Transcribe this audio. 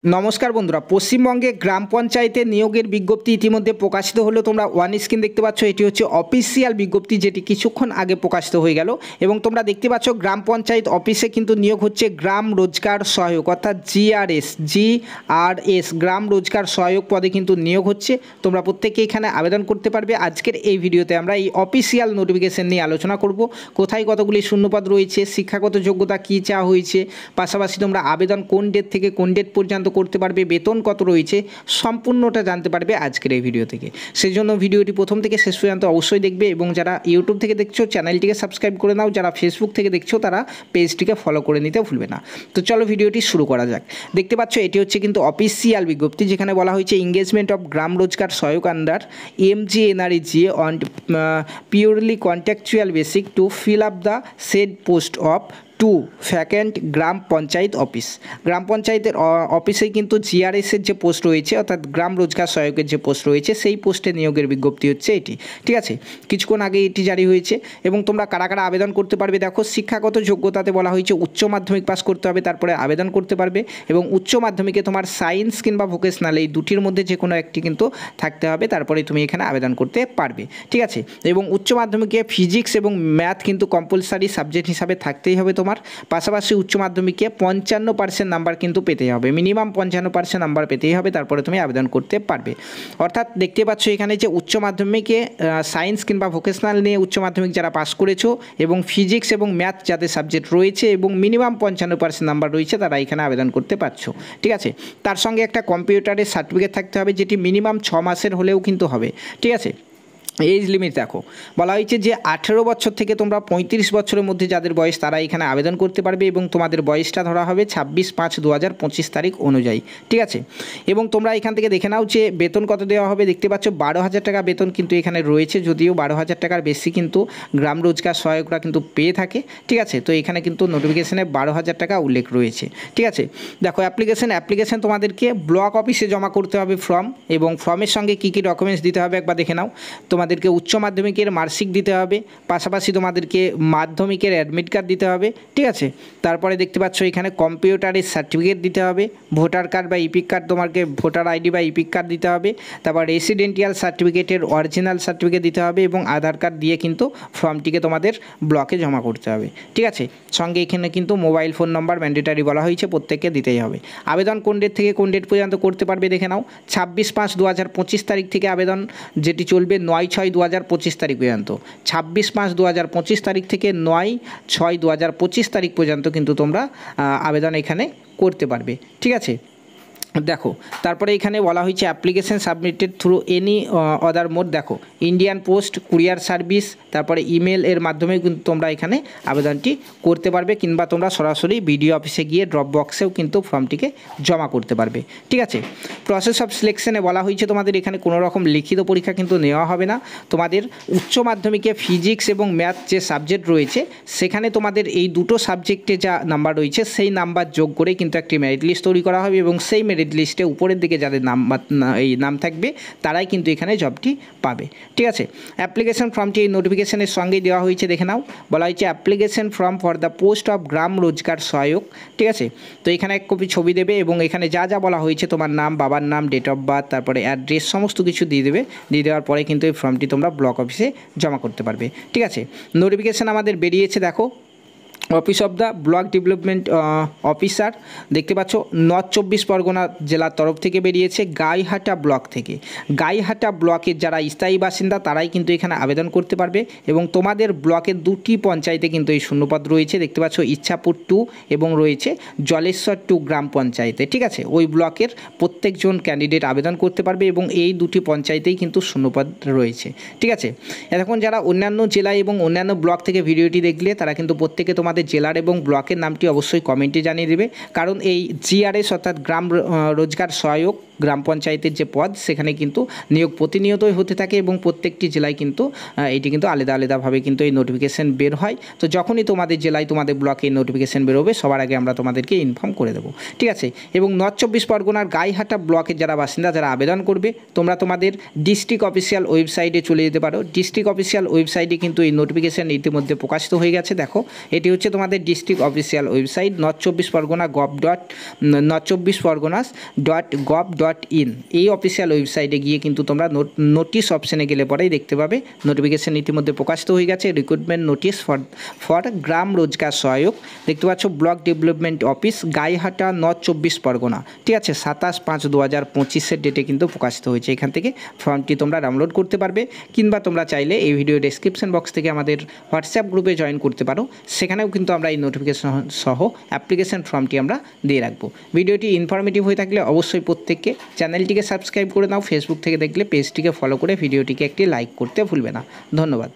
নমস্কার বন্ধুরা, পশ্চিমবঙ্গে গ্রাম পঞ্চায়েতে নিয়োগের বিজ্ঞপ্তি ইতিমধ্যে প্রকাশিত হলো। তোমরা ওয়ান স্ক্রিন দেখতে পাচ্ছ, এটি হচ্ছে অফিসিয়াল বিজ্ঞপ্তি যেটি কিছুক্ষণ আগে প্রকাশিত হয়ে গেল। এবং তোমরা দেখতে পাচ্ছ গ্রাম পঞ্চায়েত অফিসে কিন্তু নিয়োগ হচ্ছে গ্রাম রোজগার সহায়ক, অর্থাৎ জিআরএস গ্রাম রোজগার সহায়ক পদে কিন্তু নিয়োগ হচ্ছে। তোমরা প্রত্যেকে এখানে আবেদন করতে পারবে। আজকের এই ভিডিওতে আমরা এই অফিসিয়াল নোটিফিকেশন নিয়ে আলোচনা করব। কোথায় কতগুলি শূন্যপদ রয়েছে, শিক্ষাগত যোগ্যতা কী চাওয়া হয়েছে, পাশাপাশি তোমরা আবেদন কোন ডেট থেকে কোন ডেট পর্যন্ত করতে পারবে, বেতন কত রয়েছে, সম্পূর্ণটা জানতে পারবে আজকের এই ভিডিও থেকে। সেই জন্য ভিডিওটি প্রথম থেকে শেষ পর্যন্ত অবশ্যই দেখবে। এবং যারা ইউটিউব থেকে দেখছো চ্যানেলটিকে সাবস্ক্রাইব করে নাও, যারা ফেসবুক থেকে দেখছো তারা পেজটিকে ফলো করে নিতে ভুলবে না। তো চলো ভিডিওটি শুরু করা যাক। দেখতে পাচ্ছ এটি হচ্ছে কিন্তু অফিসিয়াল বিজ্ঞপ্তি, যেখানে বলা হয়েছে engagement of Gram Rozgar Sahayak under MGNREGA on purely contractual basis to fill up the said post of 2 vacant gram panchayat office. গ্রাম পঞ্চায়েতের অফিসেই কিন্তু জিআরএসের যে পোস্ট রয়েছে, অর্থাৎ গ্রাম রোজগার সহায়কের যে পোস্ট রয়েছে, সেই পোস্টে নিয়োগের বিজ্ঞপ্তি হচ্ছে এটি। ঠিক আছে, কিছুক্ষণ আগে এটি জারি হয়েছে। এবং তোমরা কারা কারা আবেদন করতে পারবে দেখো, শিক্ষাগত যোগ্যতাতে বলা হয়েছে উচ্চ মাধ্যমিক পাস করতে হবে, তারপরে আবেদন করতে পারবে। এবং উচ্চ মাধ্যমিকে তোমার সায়েন্স কিংবা ভোকেশনাল এই দুটির মধ্যে যে কোনো একটি কিন্তু থাকতে হবে, তারপরে তুমি এখানে আবেদন করতে পারবে। ঠিক আছে, এবং উচ্চ মাধ্যমিকে ফিজিক্স এবং ম্যাথ কিন্তু কম্পালসারি সাবজেক্ট হিসাবে থাকতেই হবে তোমার। পাশাপাশি উচ্চ মাধ্যমিকে 55% নাম্বার কিন্তু পেতেই হবে, মিনিমাম 55% নাম্বার পেতেই হবে, তারপরে তুমি আবেদন করতে পারবে। অর্থাৎ দেখতে পাচ্ছ এখানে যে উচ্চ মাধ্যমিকে সায়েন্স কিংবা ভোকেশনাল নিয়ে উচ্চ মাধ্যমিক যারা পাস করেছো এবং ফিজিক্স এবং ম্যাথ যাদের সাবজেক্ট রয়েছে এবং মিনিমাম 55% নাম্বার রয়েছে, তারা এখানে আবেদন করতে পারছো। ঠিক আছে, তার সঙ্গে একটা কম্পিউটারের সার্টিফিকেট থাকতে হবে, যেটি মিনিমাম 6 মাসের হলেও কিন্তু হবে। ঠিক আছে, এজ লিমিট দেখো, বলা হয়েছে যে 18 বছর থেকে তোমরা 35 বছরের মধ্যে যাদের বয়স তারা এখানে আবেদন করতে পারবে। এবং তোমাদের বয়সটা ধরা হবে 26/5/2025 তারিখ অনুযায়ী। ঠিক আছে, এবং তোমরা এখান থেকে দেখে নাও যে বেতন কত দেওয়া হবে। দেখতে পাচ্ছ 12,000 টাকা বেতন কিন্তু এখানে রয়েছে, যদিও 12,000 টাকার বেশি কিন্তু গ্রাম রোজগার সহায়করা কিন্তু পেয়ে থাকে। ঠিক আছে, তো এখানে কিন্তু নোটিফিকেশনে 12,000 টাকা উল্লেখ রয়েছে। ঠিক আছে, দেখো অ্যাপ্লিকেশন তোমাদেরকে ব্লক অফিসে জমা করতে হবে ফর্ম, এবং ফর্মের সঙ্গে কী কী ডকুমেন্টস দিতে হবে একবার দেখে নাও। তোমাদেরকে উচ্চ মাধ্যমিকের মার্কশিট দিতে হবে, পাশাপাশি তোমাদেরকে মাধ্যমিকের অ্যাডমিট কার্ড দিতে হবে। ঠিক আছে, তারপরে দেখতে পাচ্ছ এখানে কম্পিউটারের সার্টিফিকেট দিতে হবে, ভোটার কার্ড বা ইপিক কার্ড, তোমাকে ভোটার আইডি বা ইপিক কার্ড দিতে হবে, তারপর রেসিডেন্টিয়াল সার্টিফিকেটের অরিজিনাল সার্টিফিকেট দিতে হবে, এবং আধার কার্ড দিয়ে কিন্তু ফর্মটিকে তোমাদের ব্লকে জমা করতে হবে। ঠিক আছে, সঙ্গে এখানে কিন্তু মোবাইল ফোন নম্বর ম্যান্ডেটারি বলা হয়েছে, প্রত্যেককে দিতেই হবে। আবেদন কোন ডেট থেকে কোন ডেট পর্যন্ত করতে পারবে দেখে নাও। 26/5/2025 তারিখ থেকে আবেদন, যেটি চলবে 9/6/2025 তারিখ পর্যন্ত। 26/5/2025 তারিখ থেকে 9/6/2025 তারিখ পর্যন্ত কিন্তু তোমরা আবেদন এখানে করতে পারবে। ঠিক আছে, দেখো তারপরে এখানে বলা হয়েছে application submitted through any other mode. দেখো ইন্ডিয়ান পোস্ট, কুরিয়ার সার্ভিস, তারপরে ইমেল এর মাধ্যমে কিন্তু তোমরা এখানে আবেদনটি করতে পারবে, কিংবা তোমরা সরাসরি বিডিও অফিসে গিয়ে ড্রপ বক্সেও কিন্তু ফর্মটিকে জমা করতে পারবে। ঠিক আছে, প্রসেস অফ সিলেকশনে বলা হয়েছে তোমাদের এখানে কোনো রকম লিখিত পরীক্ষা কিন্তু নেওয়া হবে না। তোমাদের উচ্চ মাধ্যমিকে ফিজিক্স এবং ম্যাথ যে সাবজেক্ট রয়েছে, সেখানে তোমাদের এই দুটো সাবজেক্টে যা নাম্বার রয়েছে সেই নাম্বার যোগ করে কিন্তু একটি মেরিট লিস্ট তৈরি করা হবে, এবং সেই মেরিট লিস্টে উপরের দিকে যাদের নাম থাকবে তারাই কিন্তু এখানে জবটি পাবে। ঠিক আছে, অ্যাপ্লিকেশন ফর্মটি এই নোটিফিকেশনের সঙ্গেই দেওয়া হয়েছে, দেখে নাও। বলা হয়েছে application form for the post of Gram Rozgar Sahayak. ঠিক আছে, তো এখানে এক কপি ছবি দেবে, এবং এখানে যা যা বলা হয়েছে তোমার নাম, বাবার নাম, ডেট অফ বার্থ, তারপরে অ্যাড্রেস, সমস্ত কিছু দিয়ে দেবে। দিয়ে দেওয়ার পরে কিন্তু এই ফর্মটি তোমরা ব্লক অফিসে জমা করতে পারবে। ঠিক আছে, নোটিফিকেশান আমাদের বেরিয়েছে, দেখো office of the block development officer. দেখতে পাচ্ছ নর্থ 24 পরগনা জেলার তরফ থেকে বেরিয়েছে, গাইহাটা ব্লক থেকে। গাইহাটা ব্লকের যারা স্থায়ী বাসিন্দা তারাই কিন্তু এখানে আবেদন করতে পারবে। এবং তোমাদের ব্লকের 2টি পঞ্চায়েতে কিন্তু এই শূন্যপদ রয়েছে। দেখতে পাচ্ছ ইচ্ছাপুর 2 এবং রয়েছে জলেশ্বর 2 গ্রাম পঞ্চায়েতে। ঠিক আছে, ওই ব্লকের প্রত্যেকজন ক্যান্ডিডেট আবেদন করতে পারবে, এবং এই দুটি পঞ্চায়েতেই কিন্তু শূন্যপদ রয়েছে। ঠিক আছে, এখন যারা অন্যান্য জেলায় এবং অন্যান্য ব্লক থেকে ভিডিওটি দেখলে তারা কিন্তু প্রত্যেকে তোমাদের জেলার এবং ব্লকের নামটি অবশ্যই কমেন্টে জানিয়ে দেবে, কারণ এই জিআরএস অর্থাৎ গ্রাম রোজগার সহায়ক গ্রাম পঞ্চায়েতের যে পদ, সেখানে কিন্তু নিয়োগ প্রতিনিয়তই হতে থাকে, এবং প্রত্যেকটি জেলায় কিন্তু এটি কিন্তু আলাদা আলাদাভাবে কিন্তু এই নোটিফিকেশান বের হয়। তো যখনই তোমাদের জেলায় তোমাদের ব্লকে এই নোটিফিকেশান বেরোবে, সবার আগে আমরা তোমাদেরকে ইনফর্ম করে দেবো। ঠিক আছে, এবং নর্থ 24 পরগনার গাইহাটা ব্লকের যারা বাসিন্দা, যারা আবেদন করবে, তোমরা তোমাদের ডিস্ট্রিক্ট অফিসিয়াল ওয়েবসাইটে চলে যেতে পারো। ডিস্ট্রিক্ট অফিসিয়াল ওয়েবসাইটে কিন্তু এই নোটিফিকেশান ইতিমধ্যে প্রকাশিত হয়ে গেছে। দেখো এটি হচ্ছে হচ্ছে তোমাদের ডিস্ট্রিক্ট অফিসিয়াল ওয়েবসাইট north24pargana.gov.in। এই অফিসিয়াল ওয়েবসাইটে গিয়ে কিন্তু তোমরা নোটিশ অপশানে গেলে পরেই দেখতে পাবে নোটিফিকেশন ইতিমধ্যে প্রকাশিত হয়ে গেছে। রিক্রুটমেন্ট নোটিশ ফর গ্রাম রোজগার সহায়ক, দেখতে পাচ্ছ block development office, Gaighata, north 24 Pargana. ঠিক আছে, 27/5/2025 ডেটে কিন্তু প্রকাশিত হয়েছে। এখান থেকে ফর্মটি তোমরা ডাউনলোড করতে পারবে, কিংবা তোমরা চাইলে এই ভিডিও ডেসক্রিপশন বক্স থেকে আমাদের হোয়াটসঅ্যাপ গ্রুপে জয়েন করতে পারো। সেখানেও কিন্তু আমরা এই নোটিফিকেশন সহ অ্যাপ্লিকেশন ফর্মটি আমরা দিয়ে রাখবো। ভিডিওটি ইনফরমেটিভ হয়ে থাকলে অবশ্যই প্রত্যেককে চ্যানেলটিকে সাবস্ক্রাইব করে নাও। ফেসবুক থেকে দেখলে পেজটিকে ফলো করে ভিডিওটিকে একটি লাইক করতে ভুলবে না। ধন্যবাদ।